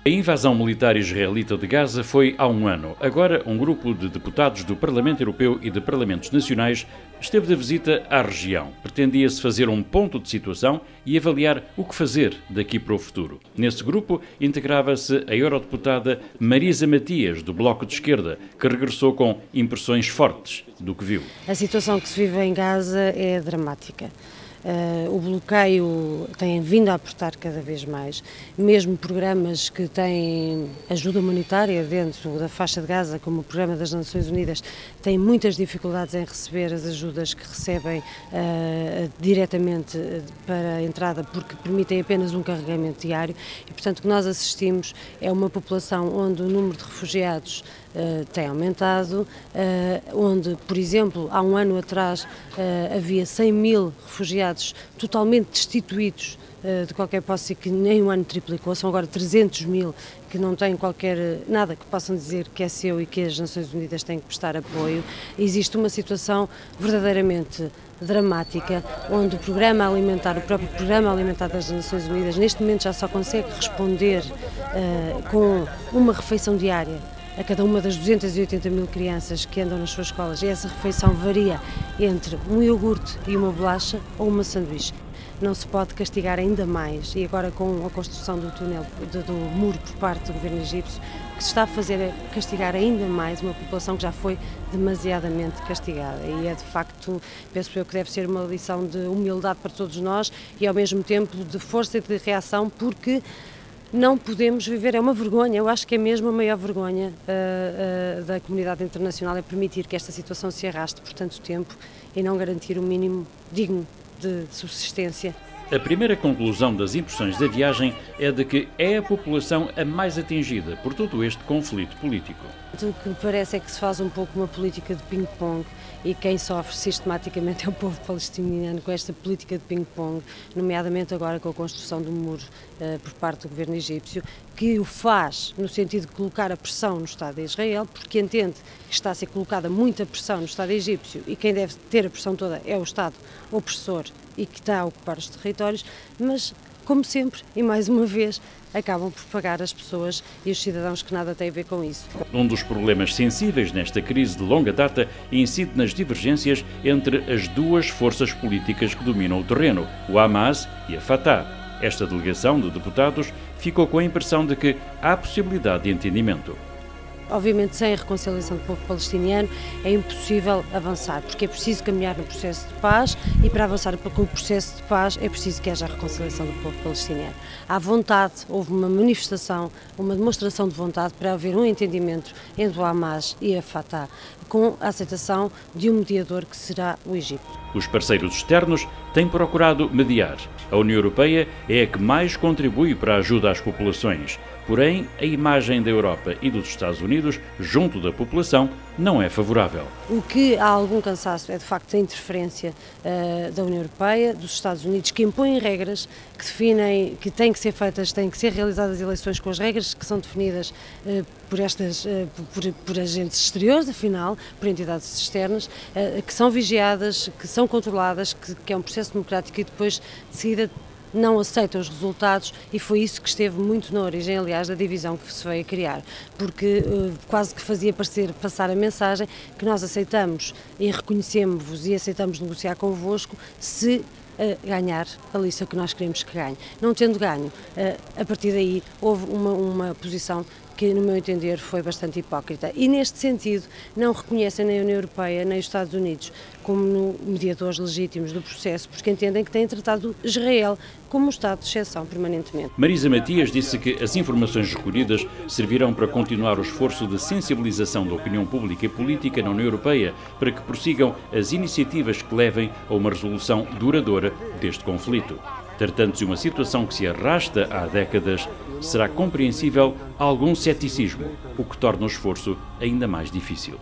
A invasão militar israelita de Gaza foi há um ano. Agora, um grupo de deputados do Parlamento Europeu e de Parlamentos Nacionais esteve de visita à região. Pretendia-se fazer um ponto de situação e avaliar o que fazer daqui para o futuro. Nesse grupo integrava-se a eurodeputada Marisa Matias, do Bloco de Esquerda, que regressou com impressões fortes do que viu. A situação que se vive em Gaza é dramática. O bloqueio tem vindo a apertar cada vez mais, mesmo programas que têm ajuda humanitária dentro da faixa de Gaza, como o Programa das Nações Unidas, têm muitas dificuldades em receber as ajudas que recebem diretamente para a entrada, porque permitem apenas um carregamento diário e, portanto, o que nós assistimos é uma população onde o número de refugiados tem aumentado, onde, por exemplo, há um ano atrás havia 100 mil refugiados totalmente destituídos de qualquer posse, que nem um ano triplicou, são agora 300 mil que não têm nada que possam dizer que é seu e que as Nações Unidas têm que prestar apoio. Existe uma situação verdadeiramente dramática, onde o próprio Programa Alimentar das Nações Unidas, neste momento já só consegue responder com uma refeição diária a cada uma das 280 mil crianças que andam nas suas escolas, e essa refeição varia entre um iogurte e uma bolacha ou uma sanduíche. Não se pode castigar ainda mais, e agora com a construção do túnel, do muro por parte do governo egípcio, o que se está a fazer é castigar ainda mais uma população que já foi demasiadamente castigada, e é de facto, penso eu, que deve ser uma lição de humildade para todos nós e ao mesmo tempo de força e de reação, porque não podemos viver, é uma vergonha, eu acho que é mesmo a maior vergonha da comunidade internacional, é permitir que esta situação se arraste por tanto tempo e não garantir um mínimo digno de subsistência. A primeira conclusão das impressões da viagem é de que é a população a mais atingida por todo este conflito político. O que me parece é que se faz um pouco uma política de ping-pong, e quem sofre sistematicamente é o povo palestiniano com esta política de ping-pong, nomeadamente agora com a construção do muro por parte do governo egípcio, que o faz no sentido de colocar a pressão no Estado de Israel, porque entende que está a ser colocada muita pressão no Estado egípcio e quem deve ter a pressão toda é o Estado opressor e que está a ocupar os territórios, mas, como sempre, e mais uma vez, acabam por pagar as pessoas e os cidadãos que nada têm a ver com isso. Um dos problemas sensíveis nesta crise de longa data incide nas divergências entre as duas forças políticas que dominam o terreno, o Hamas e a Fatah. Esta delegação de deputados ficou com a impressão de que há possibilidade de entendimento. Obviamente, sem a reconciliação do povo palestiniano é impossível avançar, porque é preciso caminhar no processo de paz e para avançar com o processo de paz é preciso que haja a reconciliação do povo palestiniano. Há vontade, houve uma manifestação, uma demonstração de vontade para haver um entendimento entre o Hamas e a Fatah, com a aceitação de um mediador que será o Egito. Os parceiros externos têm procurado mediar. A União Europeia é a que mais contribui para a ajuda às populações. Porém, a imagem da Europa e dos Estados Unidos, junto da população, não é favorável. O que há algum cansaço é, de facto, a interferência da União Europeia, dos Estados Unidos, que impõem regras, que definem que têm que ser feitas, têm que ser realizadas eleições com as regras que são definidas por agentes exteriores, afinal, por entidades externas, que são vigiadas, que são controladas, que é um processo democrático e depois, de seguida, não aceitam os resultados, e foi isso que esteve muito na origem, aliás, da divisão que se veio a criar, porque quase que fazia passar a mensagem que nós aceitamos e reconhecemos-vos e aceitamos negociar convosco se ganhar a lista que nós queremos que ganhe. Não tendo ganho, a partir daí houve uma posição que, no meu entender, foi bastante hipócrita. E, neste sentido, não reconhecem nem a União Europeia nem os Estados Unidos como mediadores legítimos do processo, porque entendem que têm tratado Israel como um Estado de exceção permanentemente. Marisa Matias disse que as informações recolhidas servirão para continuar o esforço de sensibilização da opinião pública e política na União Europeia para que prossigam as iniciativas que levem a uma resolução duradoura deste conflito. Tratando-se de uma situação que se arrasta há décadas, será compreensível algum ceticismo, o que torna o esforço ainda mais difícil.